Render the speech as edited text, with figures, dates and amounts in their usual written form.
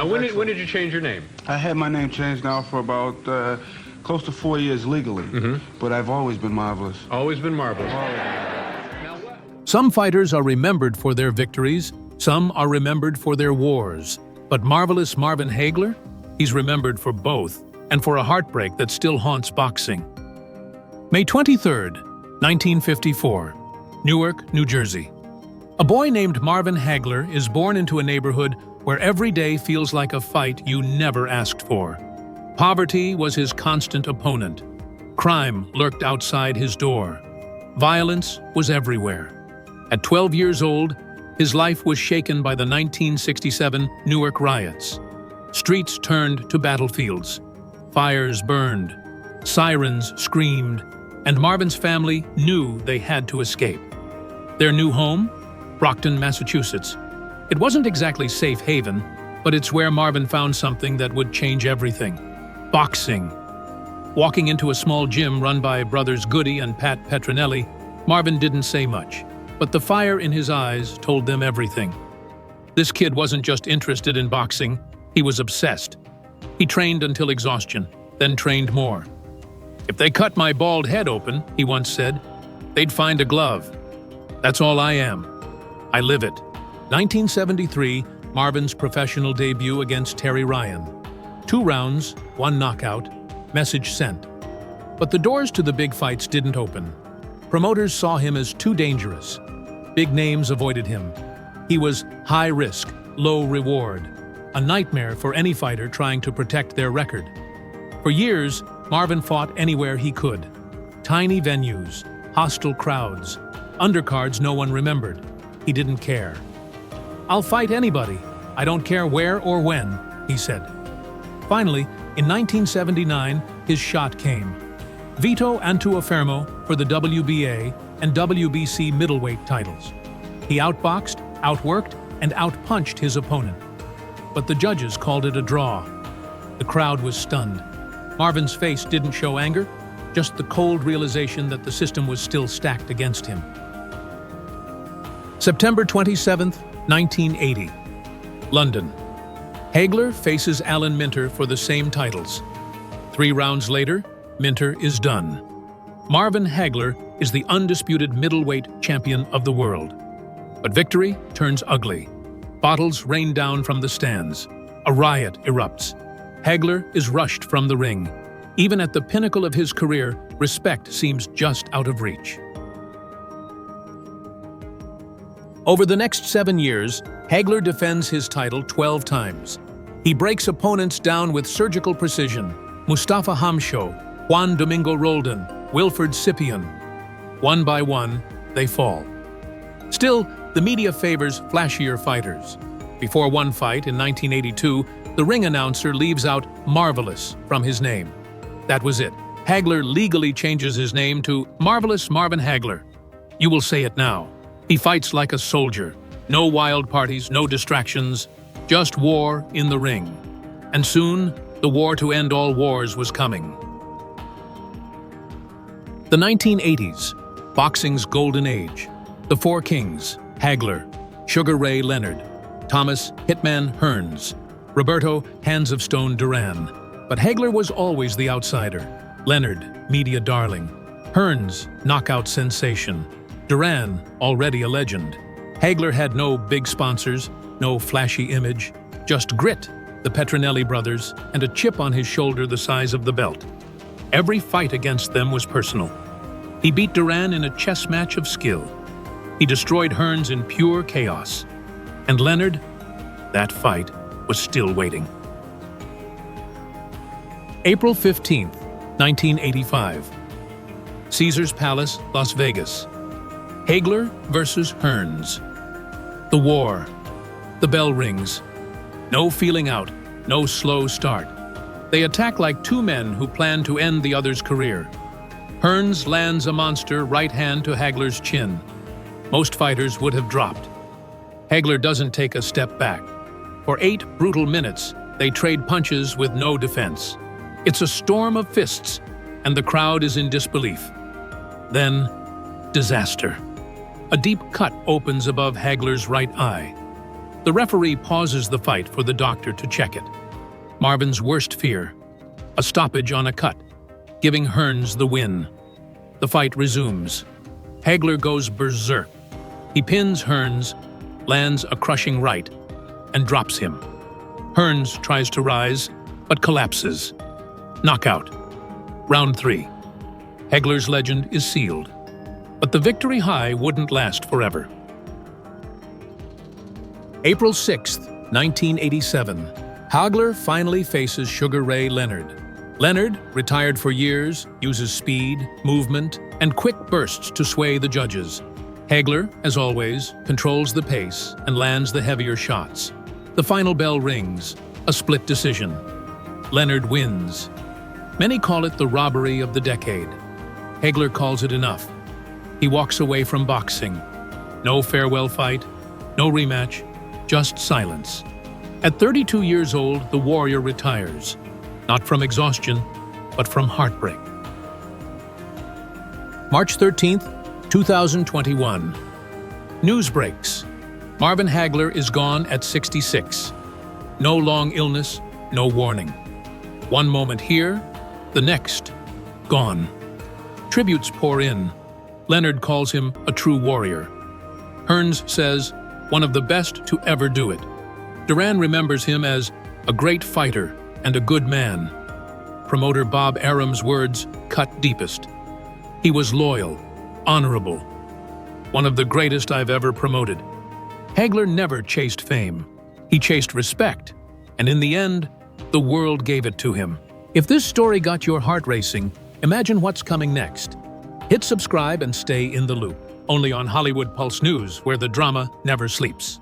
Now, when did you change your name? I had my name changed now for about close to 4 years legally, but I've always been Marvelous. Always been Marvelous. Some fighters are remembered for their victories, some are remembered for their wars. But Marvelous Marvin Hagler? He's remembered for both, and for a heartbreak that still haunts boxing. May 23rd, 1954, Newark, New Jersey. A boy named Marvin Hagler is born into a neighborhood where every day feels like a fight you never asked for. Poverty was his constant opponent. Crime lurked outside his door. Violence was everywhere. At 12 years old, his life was shaken by the 1967 Newark riots. Streets turned to battlefields. Fires burned. Sirens screamed. And Marvin's family knew they had to escape. Their new home? Brockton, Massachusetts. It wasn't exactly safe haven, but it's where Marvin found something that would change everything. Boxing. Walking into a small gym run by brothers Goody and Pat Petronelli, Marvin didn't say much, but the fire in his eyes told them everything. This kid wasn't just interested in boxing, he was obsessed. He trained until exhaustion, then trained more. "If they cut my bald head open," he once said, "they'd find a glove. That's all I am. I live it." 1973, Marvin's professional debut against Terry Ryan. 2 rounds, 1 knockout, message sent. But the doors to the big fights didn't open. Promoters saw him as too dangerous. Big names avoided him. He was high risk, low reward, a nightmare for any fighter trying to protect their record. For years, Marvin fought anywhere he could. Tiny venues, hostile crowds, undercards no one remembered. He didn't care. "I'll fight anybody. I don't care where or when," he said. Finally, in 1979, his shot came. Vito Antuofermo for the WBA and WBC middleweight titles. He outboxed, outworked, and outpunched his opponent. But the judges called it a draw. The crowd was stunned. Marvin's face didn't show anger, just the cold realization that the system was still stacked against him. September 27, 1980. London. Hagler faces Alan Minter for the same titles. 3 rounds later, Minter is done. Marvin Hagler is the undisputed middleweight champion of the world. But victory turns ugly. Bottles rain down from the stands. A riot erupts. Hagler is rushed from the ring. Even at the pinnacle of his career, respect seems just out of reach. Over the next 7 years, Hagler defends his title 12 times. He breaks opponents down with surgical precision. Mustafa Hamsho, Juan Domingo Roldan, Wilfred Scipion. One by one, they fall. Still, the media favors flashier fighters. Before one fight in 1982, the ring announcer leaves out Marvelous from his name. That was it. Hagler legally changes his name to Marvelous Marvin Hagler. You will say it now. He fights like a soldier. No wild parties, no distractions, just war in the ring. And soon, the war to end all wars was coming. The 1980s, boxing's golden age. The 4 kings, Hagler, Sugar Ray Leonard, Thomas Hitman Hearns, Roberto Hands of Stone Duran. But Hagler was always the outsider. Leonard, media darling. Hearns, knockout sensation. Duran, already a legend. Hagler had no big sponsors, no flashy image, just grit, the Petronelli brothers, and a chip on his shoulder the size of the belt. Every fight against them was personal. He beat Duran in a chess match of skill. He destroyed Hearns in pure chaos. And Leonard, that fight was still waiting. April 15th, 1985. Caesar's Palace, Las Vegas. Hagler versus Hearns. The war. The bell rings. No feeling out, no slow start. They attack like 2 men who plan to end the other's career. Hearns lands a monster right hand to Hagler's chin. Most fighters would have dropped. Hagler doesn't take a step back. For 8 brutal minutes, they trade punches with no defense. It's a storm of fists, and the crowd is in disbelief. Then, disaster. A deep cut opens above Hagler's right eye. The referee pauses the fight for the doctor to check it. Marvin's worst fear, a stoppage on a cut, giving Hearns the win. The fight resumes. Hagler goes berserk. He pins Hearns, lands a crushing right, and drops him. Hearns tries to rise, but collapses. Knockout. Round 3. Hagler's legend is sealed. But the victory high wouldn't last forever. April 6, 1987. Hagler finally faces Sugar Ray Leonard. Leonard, retired for years, uses speed, movement, and quick bursts to sway the judges. Hagler, as always, controls the pace and lands the heavier shots. The final bell rings, a split decision. Leonard wins. Many call it the robbery of the decade. Hagler calls it enough. He walks away from boxing. No farewell fight, no rematch, just silence. At 32 years old, the warrior retires. Not from exhaustion, but from heartbreak. March 13th, 2021. News breaks. Marvin Hagler is gone at 66. No long illness, no warning. One moment here, the next, gone. Tributes pour in. Leonard calls him a true warrior. Hearns says, one of the best to ever do it. Duran remembers him as a great fighter and a good man. Promoter Bob Arum's words cut deepest. He was loyal, honorable. One of the greatest I've ever promoted. Hagler never chased fame. He chased respect, and in the end, the world gave it to him. If this story got your heart racing, imagine what's coming next. Hit subscribe and stay in the loop. Only on Hollywood Pulse News, where the drama never sleeps.